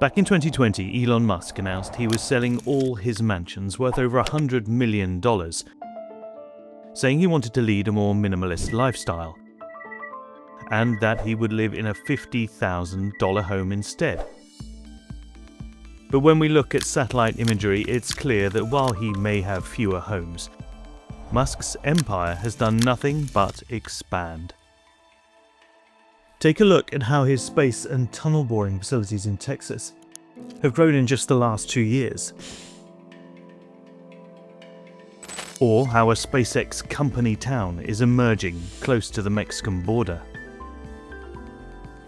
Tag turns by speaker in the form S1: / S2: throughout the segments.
S1: Back in 2020, Elon Musk announced he was selling all his mansions worth over $100 million, saying he wanted to lead a more minimalist lifestyle, and that he would live in a $50,000 home instead. But when we look at satellite imagery, it's clear that while he may have fewer homes, Musk's empire has done nothing but expand. Take a look at how his space and tunnel boring facilities in Texas have grown in just the last 2 years. Or how a SpaceX company town is emerging close to the Mexican border.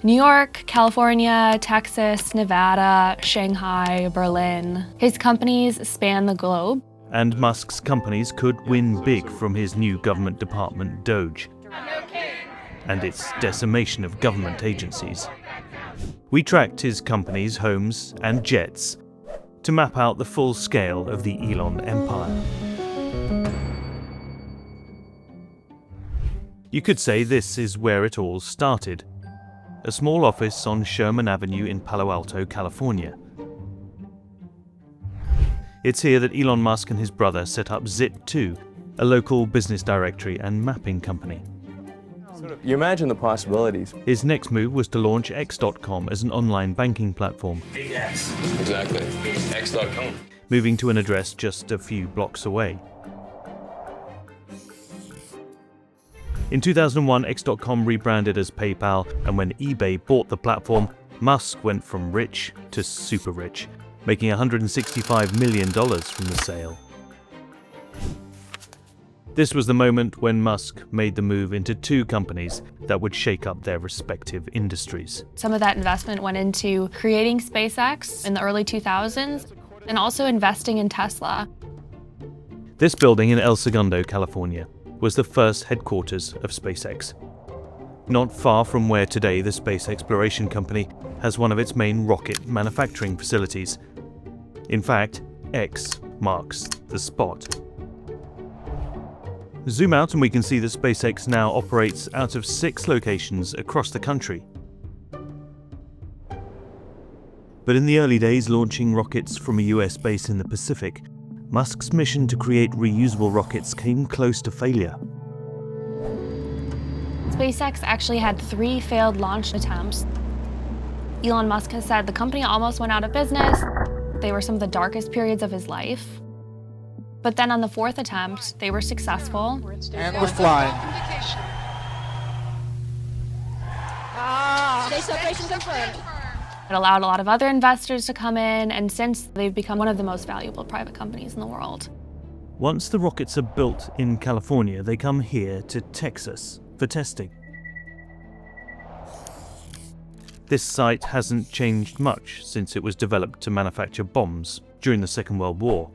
S2: New York, California, Texas, Nevada, Shanghai, Berlin. His companies span the globe.
S1: And Musk's companies could win big from his new government department, DOGE, and its decimation of government agencies. We tracked his companies, homes, and jets to map out the full scale of the Elon empire. You could say this is where it all started. A small office on Sherman Avenue in Palo Alto, California. It's here that Elon Musk and his brother set up Zit2, a local business directory and mapping company.
S3: You imagine the possibilities.
S1: His next move was to launch X.com as an online banking platform.
S3: X. Exactly. X.com.
S1: Moving to an address just a few blocks away. In 2001, X.com rebranded as PayPal, and when eBay bought the platform, Musk went from rich to super rich, making $165 million from the sale. This was the moment when Musk made the move into two companies that would shake up their respective industries.
S2: Some of that investment went into creating SpaceX in the early 2000s and also investing in Tesla.
S1: This building in El Segundo, California, was the first headquarters of SpaceX. Not far from where today the Space Exploration Company has one of its main rocket manufacturing facilities. In fact, X marks the spot. Zoom out and we can see that SpaceX now operates out of 6 locations across the country. But in the early days launching rockets from a US base in the Pacific, Musk's mission to create reusable rockets came close to failure.
S2: SpaceX actually had 3 failed launch attempts. Elon Musk has said the company almost went out of business. They were some of the darkest periods of his life. But then on the 4th attempt, they were successful.
S4: And we're flying.
S5: Space operation confirmed.
S2: It allowed a lot of other investors to come in, and since they've become one of the most valuable private companies in the world.
S1: Once the rockets are built in California, they come here to Texas for testing. This site hasn't changed much since it was developed to manufacture bombs during the Second World War.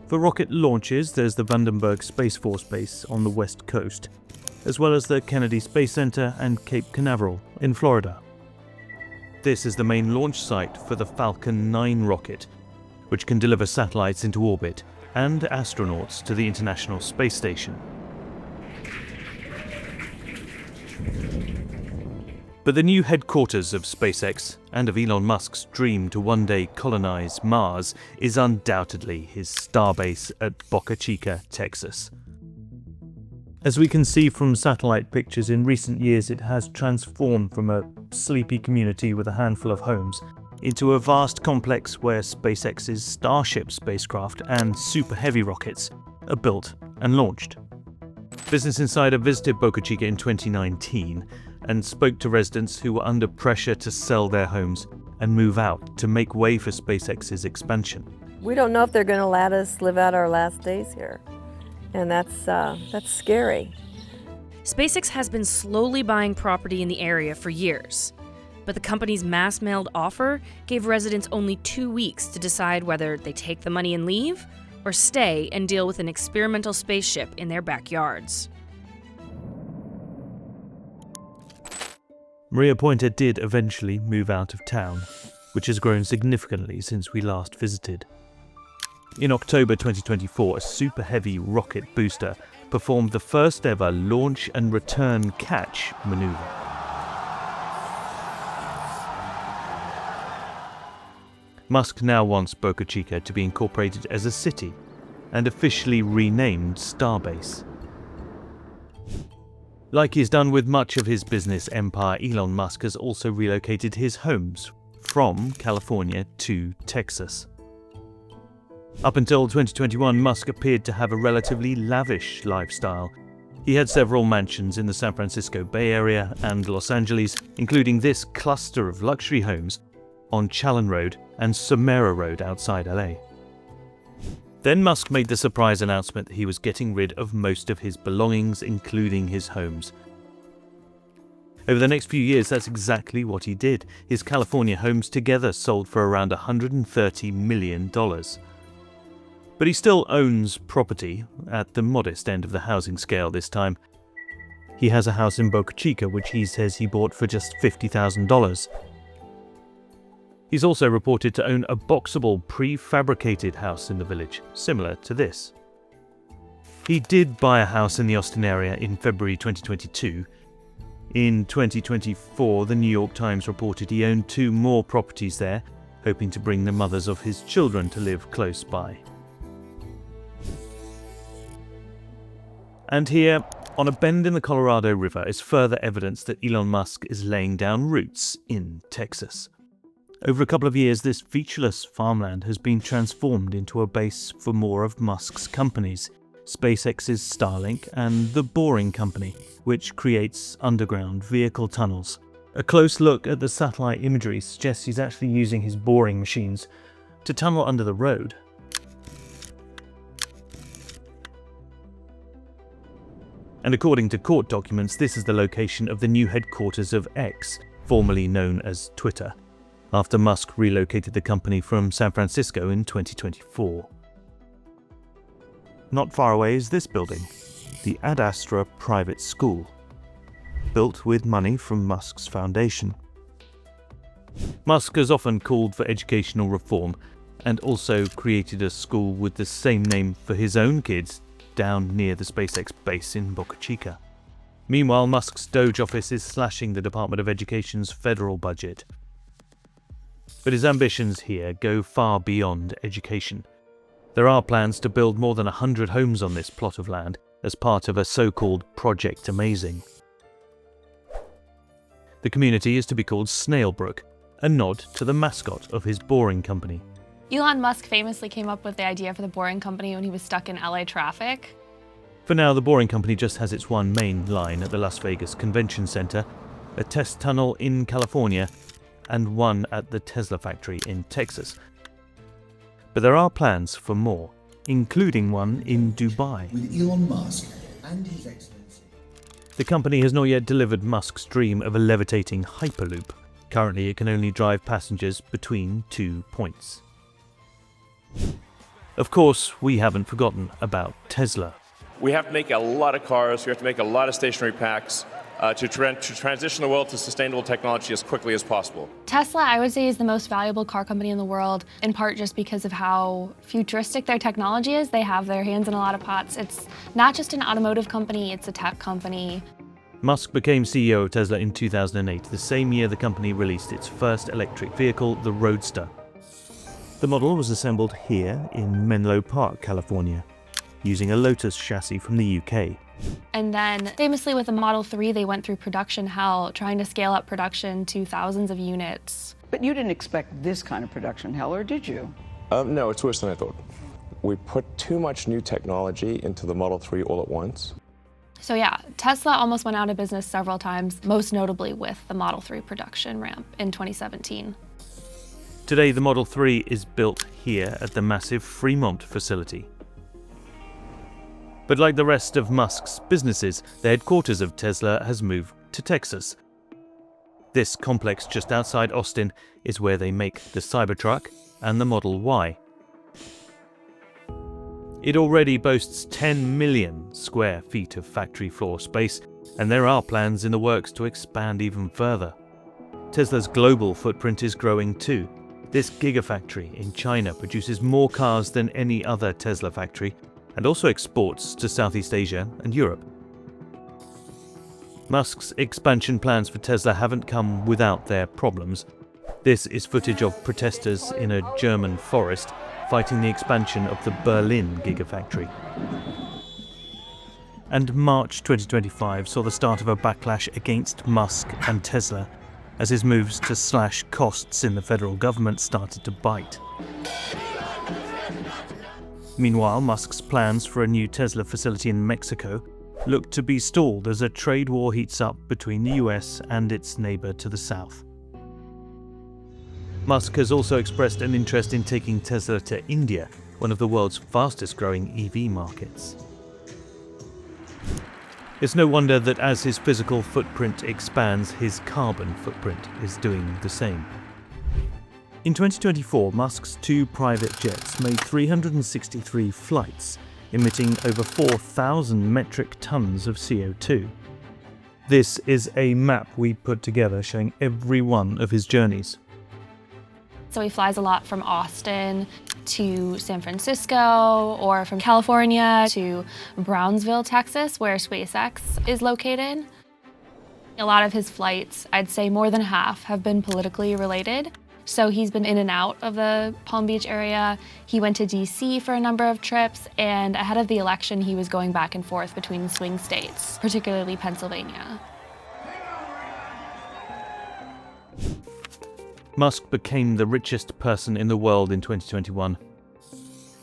S1: For rocket launches, there's the Vandenberg Space Force Base on the west coast, as well as the Kennedy Space Center and Cape Canaveral in Florida. This is the main launch site for the Falcon 9 rocket, which can deliver satellites into orbit and astronauts to the International Space Station. But the new headquarters of SpaceX and of Elon Musk's dream to one day colonize Mars is undoubtedly his Starbase at Boca Chica, Texas. As we can see from satellite pictures, in recent years it has transformed from a sleepy community with a handful of homes into a vast complex where SpaceX's Starship spacecraft and Super Heavy rockets are built and launched. Business Insider visited Boca Chica in 2019 and spoke to residents who were under pressure to sell their homes and move out to make way for SpaceX's expansion.
S6: We don't know if they're going to let us live out our last days here, and that's scary.
S7: SpaceX has been slowly buying property in the area for years, but the company's mass-mailed offer gave residents only 2 weeks to decide whether they take the money and leave or stay and deal with an experimental spaceship in their backyards.
S1: Maria Pointer did eventually move out of town, which has grown significantly since we last visited. In October 2024, a Super Heavy rocket booster performed the first ever launch and return catch maneuver. Musk now wants Boca Chica to be incorporated as a city and officially renamed Starbase. Like he's done with much of his business empire, Elon Musk has also relocated his homes from California to Texas. Up until 2021, Musk appeared to have a relatively lavish lifestyle. He had several mansions in the San Francisco Bay Area and Los Angeles, including this cluster of luxury homes on Challen Road and Somera Road outside LA. Then Musk made the surprise announcement that he was getting rid of most of his belongings, including his homes. Over the next few years, that's exactly what he did. His California homes together sold for around $130 million. But he still owns property at the modest end of the housing scale this time. He has a house in Boca Chica, which he says he bought for just $50,000. He's also reported to own a boxable, prefabricated house in the village, similar to this. He did buy a house in the Austin area in February 2022. In 2024, the New York Times reported he owned 2 more properties there, hoping to bring the mothers of his children to live close by. And here, on a bend in the Colorado River, is further evidence that Elon Musk is laying down roots in Texas. Over a couple of years, this featureless farmland has been transformed into a base for more of Musk's companies, SpaceX's Starlink and the Boring Company, which creates underground vehicle tunnels. A close look at the satellite imagery suggests he's actually using his boring machines to tunnel under the road. And according to court documents, this is the location of the new headquarters of X, formerly known as Twitter, after Musk relocated the company from San Francisco in 2024. Not far away is this building, the Ad Astra Private School, built with money from Musk's foundation. Musk has often called for educational reform and also created a school with the same name for his own kids down near the SpaceX base in Boca Chica. Meanwhile, Musk's DOGE office is slashing the Department of Education's federal budget. But his ambitions here go far beyond education. There are plans to build more than 100 homes on this plot of land as part of a so-called Project Amazing. The community is to be called Snailbrook, a nod to the mascot of his Boring Company.
S2: Elon Musk famously came up with the idea for the Boring Company when he was stuck in LA traffic.
S1: For now, the Boring Company just has its one main line at the Las Vegas Convention Center, a test tunnel in California, and one at the Tesla factory in Texas. But there are plans for more, including one in Dubai.
S4: With Elon Musk and His Excellency.
S1: The company has not yet delivered Musk's dream of a levitating Hyperloop. Currently, it can only drive passengers between 2 points. Of course, we haven't forgotten about Tesla.
S5: We have to make a lot of cars, we have to make a lot of stationary packs to transition the world to sustainable technology as quickly as possible.
S2: Tesla, I would say, is the most valuable car company in the world, in part just because of how futuristic their technology is. They have their hands in a lot of pots. It's not just an automotive company, it's a tech company.
S1: Musk became CEO of Tesla in 2008, the same year the company released its first electric vehicle, the Roadster. The model was assembled here in Menlo Park, California, using a Lotus chassis from the UK.
S2: And then, famously with the Model 3, they went through production hell, trying to scale up production to thousands of units.
S8: But you didn't expect this kind of production hell, or did you?
S3: No, it's worse than I thought. We put too much new technology into the Model 3 all at once.
S2: So yeah, Tesla almost went out of business several times, most notably with the Model 3 production ramp in 2017.
S1: Today, the Model 3 is built here at the massive Fremont facility. But like the rest of Musk's businesses, the headquarters of Tesla has moved to Texas. This complex just outside Austin is where they make the Cybertruck and the Model Y. It already boasts 10 million square feet of factory floor space, and there are plans in the works to expand even further. Tesla's global footprint is growing too. This gigafactory in China produces more cars than any other Tesla factory, and also exports to Southeast Asia and Europe. Musk's expansion plans for Tesla haven't come without their problems. This is footage of protesters in a German forest fighting the expansion of the Berlin gigafactory. And March 2025 saw the start of a backlash against Musk and Tesla as his moves to slash costs in the federal government started to bite. Meanwhile, Musk's plans for a new Tesla facility in Mexico look to be stalled as a trade war heats up between the US and its neighbour to the south. Musk has also expressed an interest in taking Tesla to India, one of the world's fastest growing EV markets. It's no wonder that as his physical footprint expands, his carbon footprint is doing the same. In 2024, Musk's 2 private jets made 363 flights, emitting over 4,000 metric tons of CO2. This is a map we put together showing every one of his journeys.
S2: So he flies a lot from Austin to San Francisco, or from California to Brownsville, Texas, where SpaceX is located. A lot of his flights, I'd say more than half, have been politically related. So he's been in and out of the Palm Beach area. He went to DC for a number of trips, and ahead of the election, he was going back and forth between swing states, particularly Pennsylvania.
S1: Musk became the richest person in the world in 2021.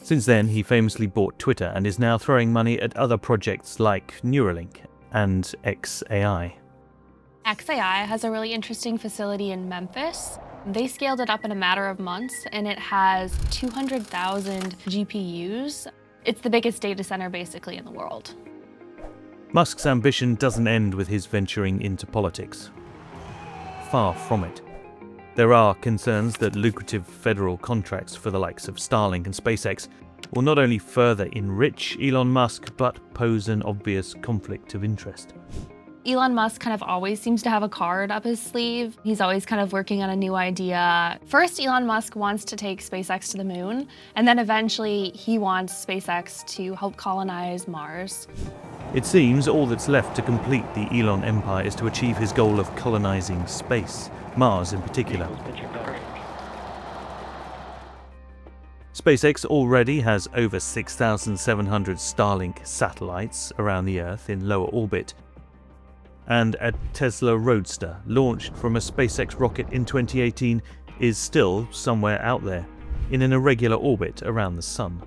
S1: Since then, he famously bought Twitter and is now throwing money at other projects like Neuralink and XAI.
S2: XAI has a really interesting facility in Memphis. They scaled it up in a matter of months, and it has 200,000 GPUs. It's the biggest data center basically in the world.
S1: Musk's ambition doesn't end with his venturing into politics. Far from it. There are concerns that lucrative federal contracts for the likes of Starlink and SpaceX will not only further enrich Elon Musk, but pose an obvious conflict of interest.
S2: Elon Musk kind of always seems to have a card up his sleeve. He's always kind of working on a new idea. First, Elon Musk wants to take SpaceX to the moon, and then eventually he wants SpaceX to help colonize Mars.
S1: It seems all that's left to complete the Elon empire is to achieve his goal of colonizing space, Mars in particular. SpaceX already has over 6,700 Starlink satellites around the Earth in lower orbit, and a Tesla Roadster, launched from a SpaceX rocket in 2018, is still somewhere out there, in an irregular orbit around the Sun.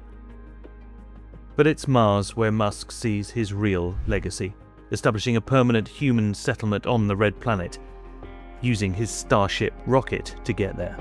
S1: But it's Mars where Musk sees his real legacy, establishing a permanent human settlement on the Red Planet, using his Starship rocket to get there.